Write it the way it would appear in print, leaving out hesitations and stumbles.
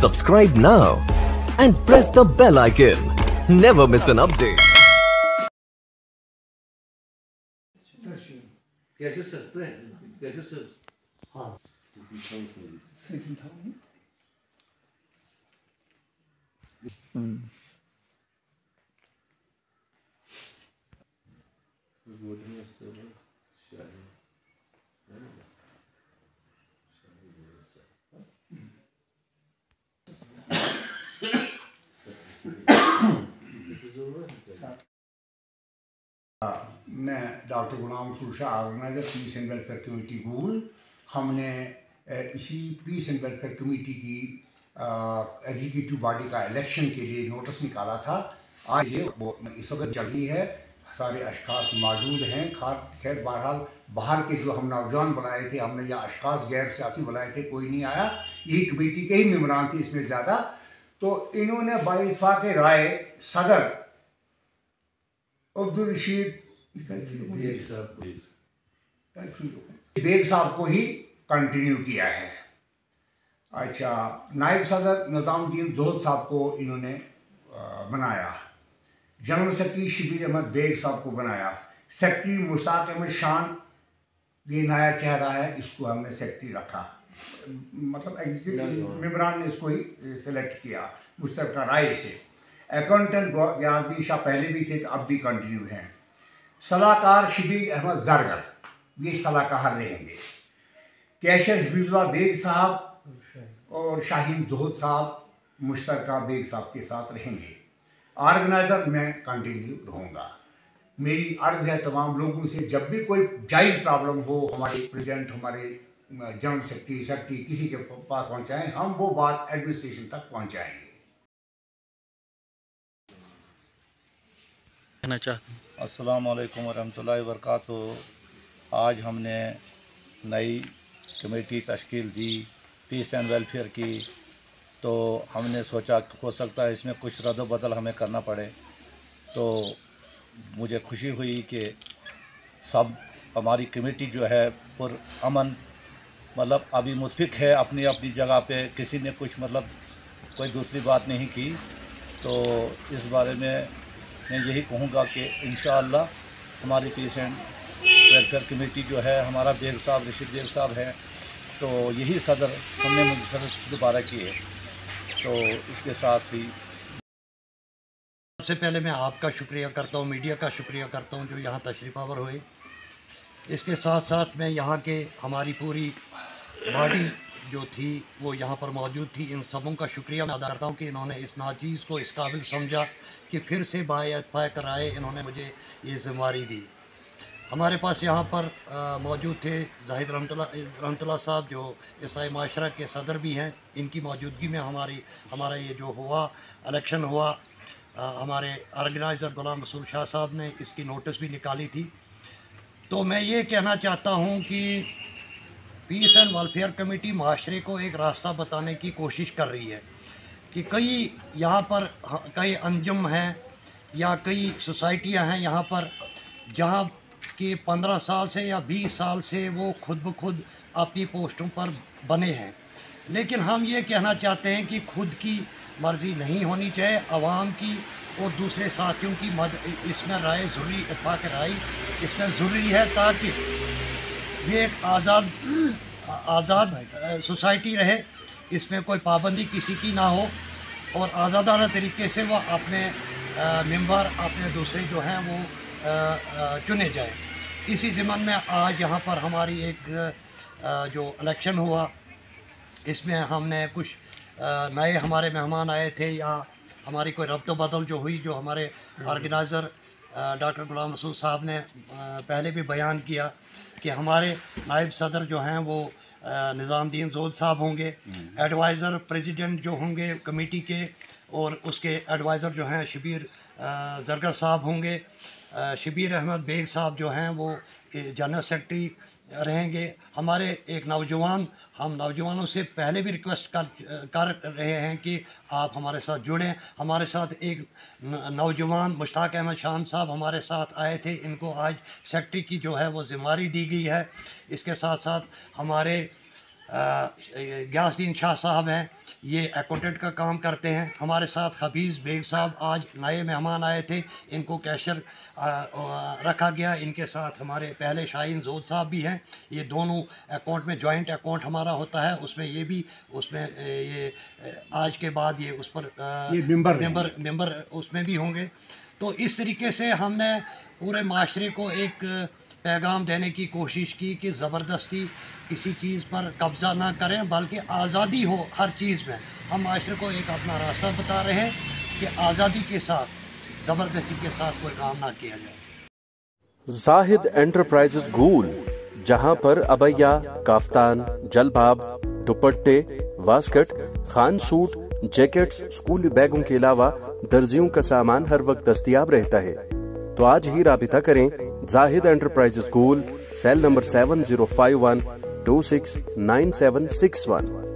Subscribe now and press the bell icon. Never miss an update. कैसे सस्ते हैं, कैसे सस्ते? हाँ सेकंड था मैं doctor Ghulam Rasool Shah organiser peace and welfare committee Gool. हमने इसी पीस एंड वेलफेयर कमेटी की एग्जीक्यूटिव बॉडी का इलेक्शन के लिए नोटिस निकाला था। आज ये वो इस वक्त चल रही है, सारे अशखास मौजूद हैं। खैर बहरहाल बाहर के जो हम नौजवान बुलाए थे हमने या अशखास गैर सियासी बुलाए थे, कोई नहीं आया। यही कमेटी के ही मेम्बरान थे इसमें ज़्यादा। तो इन्होंने बाइत्तेफाक राय सदर अब्दुल रशीद बेग साहब को ही कंटिन्यू किया है। अच्छा, नायब सदर निज़ामुद्दीन जोहद साहब को इन्होंने बनाया। जनरल सेक्रेटरी शबीर अहमद बेग साहब को बनाया। सेक्रेटरी मुश्ताक अहमद शान, ये नया चेहरा है, इसको हमने सेक्रेटरी रखा। मतलब एग्जीक्यूटिव मेम्बरान ने इसको ही सेलेक्ट किया मुश्तरका राय से। अकाउंटेंट गयासुद्दीन शाह पहले भी थे तो अब भी कंटिन्यू हैं। सलाहकार शबीर अहमद जरगर, ये सलाहकार रहेंगे। कैशियर हफीजुल्लाह बेग साहब और शाहीन जोहद साहब मुश्तरका बेग साहब के साथ रहेंगे। ऑर्गेनाइज़र मैं कंटिन्यू रहूँगा। मेरी अर्ज़ है तमाम लोगों से, जब भी कोई जायज़ प्रॉब्लम हो हमारे प्रेसिडेंट, हमारे जनरल सेक्रेटरी किसी के पास पहुँचाएँ, हम वो बात एडमिनिस्ट्रेशन तक पहुँचाएँगे। अस्सलाम वालेकुम वरहमतुल्लाहि वबरकातुहू। आज हमने नई कमेटी तश्कील दी पीस एंड वेलफेयर की, तो हमने सोचा कि हो सकता है इसमें कुछ रद्द बदल हमें करना पड़े। तो मुझे खुशी हुई कि सब हमारी कमेटी जो है पुर अमन, मतलब अभी मुतफिक है अपनी अपनी जगह पे, किसी ने कुछ मतलब कोई दूसरी बात नहीं की। तो इस बारे में मैं यही कहूँगा कि इंशाअल्लाह हमारी पीस एंड वेलफेयर कमेटी जो है, हमारा बेग साहब रशीद बेग साहब है, तो यही सदर हमने मुझे दोबारा की है। तो इसके साथ ही सबसे पहले मैं आपका शुक्रिया करता हूँ, मीडिया का शुक्रिया करता हूँ जो यहाँ तशरीफ़ आवर हुए। इसके साथ साथ मैं यहाँ के हमारी पूरी बॉडी जो थी वो यहाँ पर मौजूद थी, इन सबों का शुक्रिया मैं अदा करता हूँ कि इन्होंने इस नाचीज़ को इस काबिल समझा कि फिर से बाइत्तेफाक राय इन्होंने मुझे ये ज़िम्मेदारी दी। हमारे पास यहाँ पर मौजूद थे जाहिद रहमतुल्लाह साहब जो इस्लाही माशरा के सदर भी हैं। इनकी मौजूदगी में हमारा ये जो हुआ इलेक्शन हुआ, हमारे ऑर्गेनाइज़र गुलाम रसूल शाह साहब ने इसकी नोटिस भी निकाली थी। तो मैं ये कहना चाहता हूँ कि पीस एंड वेलफेयर कमेटी माशरे को एक रास्ता बताने की कोशिश कर रही है कि कई यहाँ पर कई अंजुम हैं या कई सोसाइटियाँ हैं यहाँ पर जहाँ कि 15 साल से या 20 साल से वो खुद ब खुद अपनी पोस्टों पर बने हैं। लेकिन हम ये कहना चाहते हैं कि खुद की मर्ज़ी नहीं होनी चाहिए, आवाम की और दूसरे साथियों की इसमें राय ज़रूरी, इत्तेफाक राय इसमें ज़रूरी है ताकि ये एक आज़ाद सोसाइटी रहे, इसमें कोई पाबंदी किसी की ना हो और आज़ादाना तरीके से वो अपने मेंबर अपने दूसरे जो हैं वो चुने जाए। इसी ज़िम्मन में आज यहाँ पर हमारी एक जो इलेक्शन हुआ, इसमें हमने कुछ नए हमारे मेहमान आए थे या हमारी कोई रब्त बदल जो हुई, जो हमारे ऑर्गेनाइज़र डॉक्टर गुलाम रसूल साहब ने पहले भी बयान किया कि हमारे नायब सदर जो हैं वो निज़ामुद्दीन जोहद साहब होंगे, एडवाइज़र प्रेसिडेंट जो होंगे कमेटी के और उसके एडवाइज़र जो हैं शबीर जरगर साहब होंगे। शबीर अहमद बेग साहब जो हैं वो जनरल सेक्रेटरी रहेंगे। हमारे एक नौजवान, हम नौजवानों से पहले भी रिक्वेस्ट कर रहे हैं कि आप हमारे साथ जुड़ें। हमारे साथ एक नौजवान मुश्ताक अहमद शान साहब हमारे साथ आए थे, इनको आज सेक्रेटरी की जो है वो ज़िम्मेदारी दी गई है। इसके साथ साथ हमारे गयासुद्दीन शाह साहब हैं, ये अकाउंटेंट का काम करते हैं। हमारे साथ हफीज़ बेग साहब आज नए मेहमान आए थे, इनको कैशियर रखा गया। इनके साथ हमारे पहले शाहीन जोद साहब भी हैं। ये दोनों अकाउंट में जॉइंट अकाउंट हमारा होता है, उसमें ये भी उसमें ये आज के बाद ये उस पर मेंबर उसमें भी होंगे। तो इस तरीके से हमने पूरे माशरे को एक पैगाम देने की कोशिश की कि ज़बरदस्ती किसी चीज़ पर कब्ज़ा ना करें, बल्कि आज़ादी हो हर चीज़ में। हम माशरे को एक अपना रास्ता बता रहे हैं कि आज़ादी के साथ, ज़बरदस्ती के साथ कोई काम ना किया जाए। जाहिद एंटरप्राइजेज गूल, जहां पर अबैया, काफ्तान, जलबाब, दुपट्टे, वास्कट, खान सूट, जैकेट्स, स्कूली बैगों के अलावा दर्जियों का सामान हर वक्त दस्तयाब रहता है। तो आज ही राबिता करें जाहिद एंटरप्राइजेज गूल, सेल नंबर 7051269761।